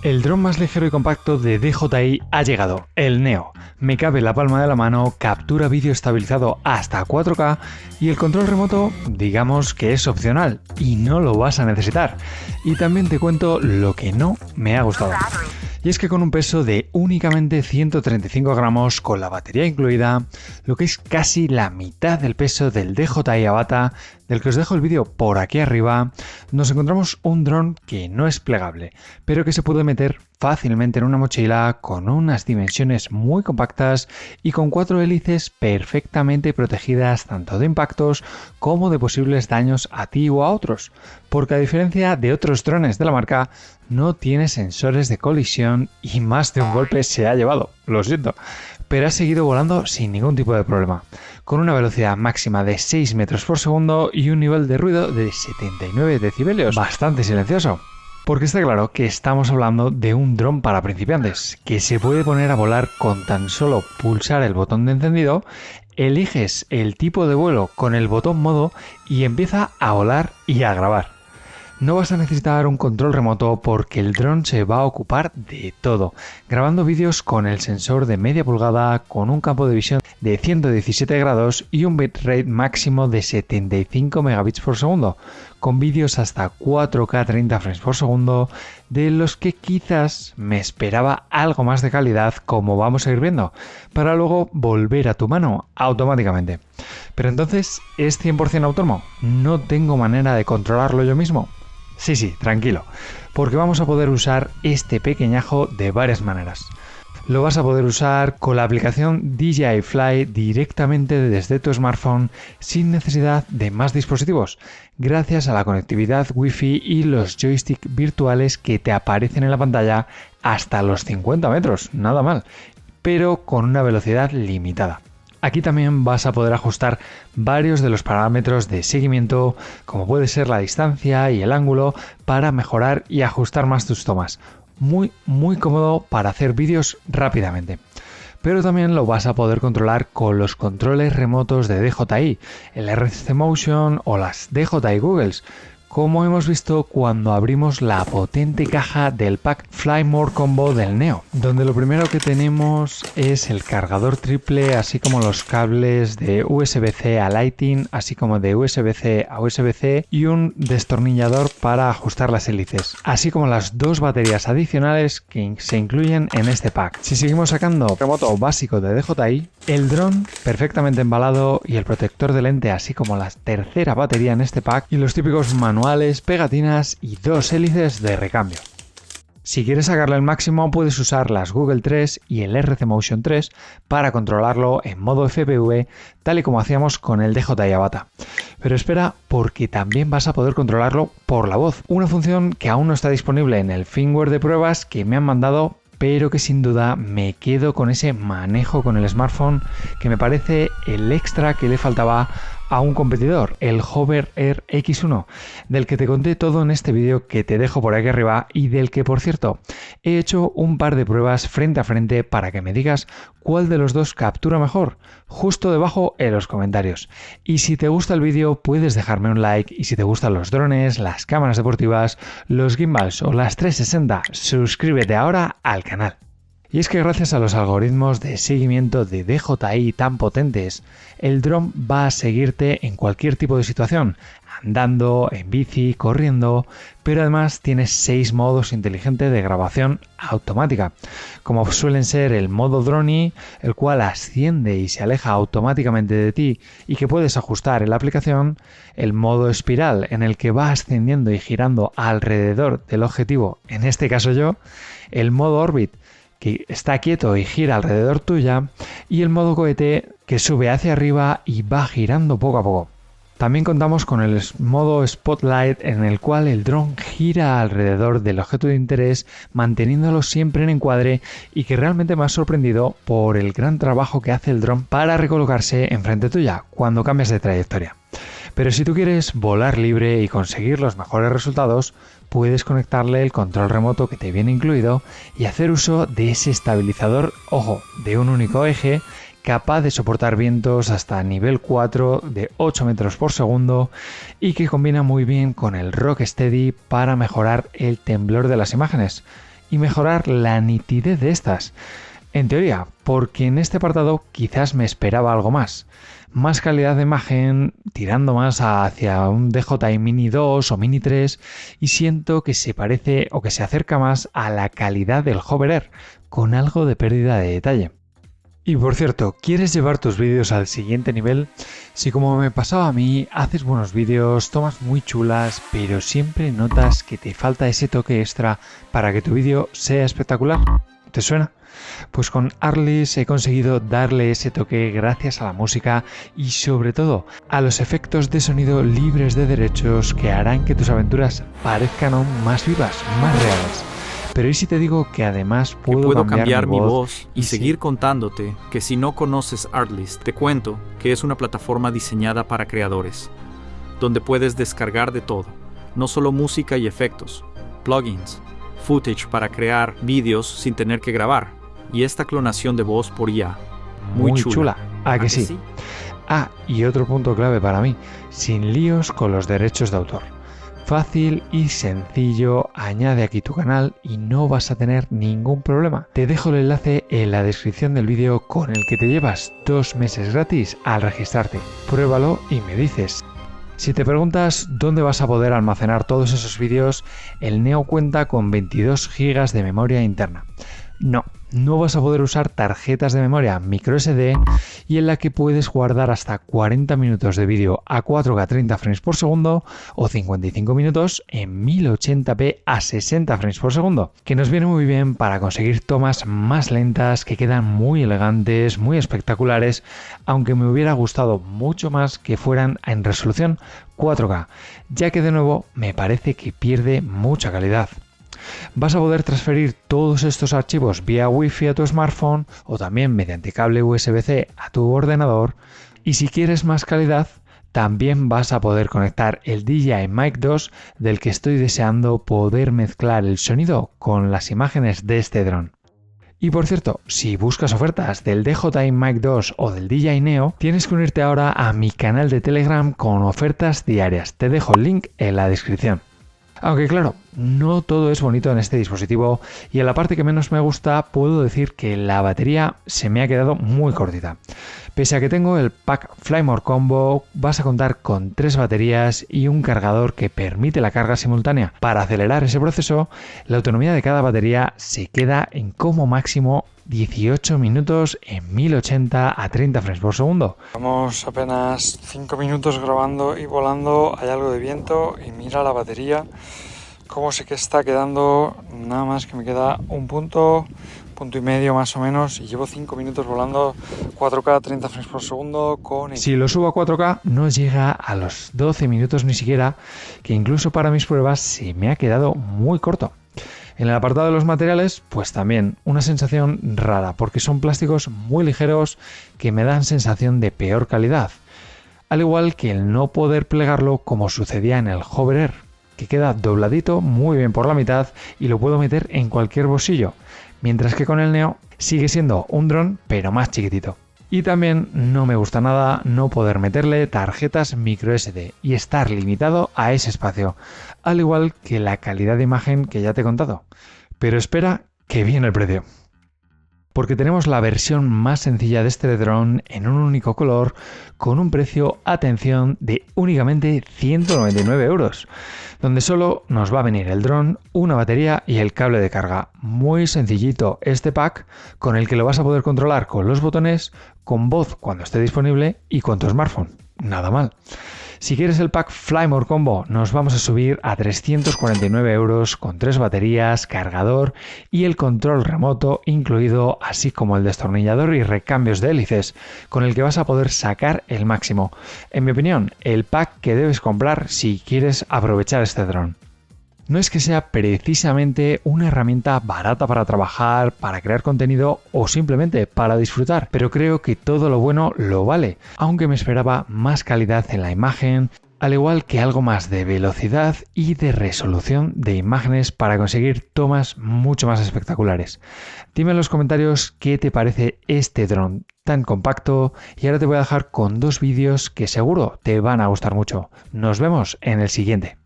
El dron más ligero y compacto de DJI ha llegado, el Neo. Me cabe en la palma de la mano, captura vídeo estabilizado hasta 4K y el control remoto, digamos que es opcional y no lo vas a necesitar. Y también te cuento lo que no me ha gustado. Y es que con un peso de únicamente 135 gramos con la batería incluida, lo que es casi la mitad del peso del DJI Avata, del que os dejo el vídeo por aquí arriba, nos encontramos un dron que no es plegable, pero que se puede meter fácilmente en una mochila con unas dimensiones muy compactas y con 4 hélices perfectamente protegidas tanto de impactos como de posibles daños a ti o a otros, porque a diferencia de otros drones de la marca, no tiene sensores de colisión y más de un golpe se ha llevado, lo siento, pero ha seguido volando sin ningún tipo de problema, con una velocidad máxima de 6 metros por segundo y un nivel de ruido de 79 decibelios, bastante silencioso. Porque está claro que estamos hablando de un dron para principiantes, que se puede poner a volar con tan solo pulsar el botón de encendido, eliges el tipo de vuelo con el botón modo y empieza a volar y a grabar. No vas a necesitar un control remoto porque el dron se va a ocupar de todo, grabando vídeos con el sensor de media pulgada con un campo de visión de 117 grados y un bitrate máximo de 75 megabits por segundo, con vídeos hasta 4K 30 frames por segundo, de los que quizás me esperaba algo más de calidad, como vamos a ir viendo, para luego volver a tu mano automáticamente. Pero entonces, ¿es 100% autónomo? ¿No tengo manera de controlarlo yo mismo? Sí, tranquilo, porque vamos a poder usar este pequeñajo de varias maneras. Lo vas a poder usar con la aplicación DJI Fly directamente desde tu smartphone sin necesidad de más dispositivos, gracias a la conectividad Wi-Fi y los joysticks virtuales que te aparecen en la pantalla hasta los 50 metros, nada mal, pero con una velocidad limitada. Aquí también vas a poder ajustar varios de los parámetros de seguimiento, como puede ser la distancia y el ángulo, para mejorar y ajustar más tus tomas. Muy cómodo para hacer vídeos rápidamente. Pero también lo vas a poder controlar con los controles remotos de DJI, el RC Motion o las DJI Googles, como hemos visto cuando abrimos la potente caja del pack Fly More Combo del Neo, donde lo primero que tenemos es el cargador triple, así como los cables de USB-C a Lightning, así como de USB-C a USB-C y un destornillador para ajustar las hélices, así como las dos baterías adicionales que se incluyen en este pack. Si seguimos sacando remoto básico de DJI, el dron perfectamente embalado y el protector de lente, así como la tercera batería en este pack y los típicos manuales, pegatinas y dos hélices de recambio. Si quieres sacarle el máximo, puedes usar las Google 3 y el RC Motion 3 para controlarlo en modo FPV, tal y como hacíamos con el DJI Avata. Pero espera, porque también vas a poder controlarlo por la voz, una función que aún no está disponible en el firmware de pruebas que me han mandado, pero que sin duda me quedo con ese manejo con el smartphone que me parece el extra que le faltaba a un competidor, el Hover Air X1, del que te conté todo en este vídeo que te dejo por aquí arriba y del que, por cierto, he hecho un par de pruebas frente a frente para que me digas cuál de los dos captura mejor, justo debajo en los comentarios. Y si te gusta el vídeo, puedes dejarme un like, y si te gustan los drones, las cámaras deportivas, los gimbals o las 360, suscríbete ahora al canal. Y es que gracias a los algoritmos de seguimiento de DJI tan potentes, el dron va a seguirte en cualquier tipo de situación, andando, en bici, corriendo, pero además tienes 6 modos inteligentes de grabación automática, como suelen ser el modo drone, el cual asciende y se aleja automáticamente de ti y que puedes ajustar en la aplicación, el modo espiral, en el que va ascendiendo y girando alrededor del objetivo, en este caso yo, el modo orbit, que está quieto y gira alrededor tuya, y el modo cohete, que sube hacia arriba y va girando poco a poco. También contamos con el modo Spotlight, en el cual el dron gira alrededor del objeto de interés, manteniéndolo siempre en encuadre, y que realmente me ha sorprendido por el gran trabajo que hace el dron para recolocarse enfrente tuya cuando cambias de trayectoria. Pero si tú quieres volar libre y conseguir los mejores resultados, puedes conectarle el control remoto que te viene incluido y hacer uso de ese estabilizador, ojo, de un único eje, capaz de soportar vientos hasta nivel 4 de 8 metros por segundo y que combina muy bien con el Rocksteady para mejorar el temblor de las imágenes, y mejorar la nitidez de estas. En teoría, porque en este apartado quizás me esperaba algo más. Más calidad de imagen, tirando más hacia un DJI Mini 2 o Mini 3 y siento que se parece o que se acerca más a la calidad del Hover Air, con algo de pérdida de detalle. Y por cierto, ¿quieres llevar tus vídeos al siguiente nivel? Si como me pasaba a mí, haces buenos vídeos, tomas muy chulas, pero siempre notas que te falta ese toque extra para que tu vídeo sea espectacular. ¿Te suena? Pues con Artlist he conseguido darle ese toque gracias a la música y sobre todo a los efectos de sonido libres de derechos que harán que tus aventuras parezcan aún más vivas, más reales. Pero ¿y si te digo que además puedo cambiar mi voz y seguir contándote que si no conoces Artlist, te cuento que es una plataforma diseñada para creadores, donde puedes descargar de todo, no solo música y efectos, plugins, footage para crear vídeos sin tener que grabar, y esta clonación de voz por IA. Muy chula. ¿A que sí? Ah, y otro punto clave para mí, sin líos con los derechos de autor. Fácil y sencillo, añade aquí tu canal y no vas a tener ningún problema. Te dejo el enlace en la descripción del vídeo con el que te llevas 2 meses gratis al registrarte. Pruébalo y me dices. Si te preguntas dónde vas a poder almacenar todos esos vídeos, el Neo cuenta con 22 GB de memoria interna. No vas a poder usar tarjetas de memoria microSD y en la que puedes guardar hasta 40 minutos de vídeo a 4K 30 frames por segundo o 55 minutos en 1080p a 60 frames por segundo, que nos viene muy bien para conseguir tomas más lentas que quedan muy elegantes, muy espectaculares, aunque me hubiera gustado mucho más que fueran en resolución 4K, ya que de nuevo me parece que pierde mucha calidad. Vas a poder transferir todos estos archivos vía Wi-Fi a tu smartphone o también mediante cable USB-C a tu ordenador, y si quieres más calidad también vas a poder conectar el DJI Mic 2 del que estoy deseando poder mezclar el sonido con las imágenes de este dron. Y por cierto, si buscas ofertas del DJI Mic 2 o del DJI Neo, tienes que unirte ahora a mi canal de Telegram con ofertas diarias. Te dejo el link en la descripción. Aunque claro, no todo es bonito en este dispositivo y en la parte que menos me gusta puedo decir que la batería se me ha quedado muy cortita. Pese a que tengo el pack Flymore Combo, vas a contar con 3 baterías y un cargador que permite la carga simultánea. Para acelerar ese proceso, la autonomía de cada batería se queda en como máximo 18 minutos en 1080 a 30 frames por segundo. Llevamos apenas 5 minutos grabando y volando, hay algo de viento y mira la batería cómo se que está quedando, nada más que me queda un punto y medio más o menos y llevo 5 minutos volando 4K 30 frames por segundo con... Si lo subo a 4K no llega a los 12 minutos ni siquiera, que incluso para mis pruebas se me ha quedado muy corto. En el apartado de los materiales, pues también una sensación rara, porque son plásticos muy ligeros que me dan sensación de peor calidad. Al igual que el no poder plegarlo como sucedía en el Hover Air, que queda dobladito muy bien por la mitad y lo puedo meter en cualquier bolsillo, mientras que con el Neo sigue siendo un dron pero más chiquitito. Y también no me gusta nada no poder meterle tarjetas microSD y estar limitado a ese espacio, al igual que la calidad de imagen que ya te he contado. Pero espera que viene el precio. Porque tenemos la versión más sencilla de este dron en un único color con un precio, atención, de únicamente 199 €, donde solo nos va a venir el dron, una batería y el cable de carga. Muy sencillito este pack con el que lo vas a poder controlar con los botones, con voz cuando esté disponible y con tu smartphone. Nada mal. Si quieres el pack Flymore Combo, nos vamos a subir a 349 € con 3 baterías, cargador y el control remoto incluido, así como el destornillador y recambios de hélices, con el que vas a poder sacar el máximo. En mi opinión, el pack que debes comprar si quieres aprovechar este dron. No es que sea precisamente una herramienta barata para trabajar, para crear contenido o simplemente para disfrutar, pero creo que todo lo bueno lo vale, aunque me esperaba más calidad en la imagen, al igual que algo más de velocidad y de resolución de imágenes para conseguir tomas mucho más espectaculares. Dime en los comentarios qué te parece este dron tan compacto y ahora te voy a dejar con 2 vídeos que seguro te van a gustar mucho. Nos vemos en el siguiente.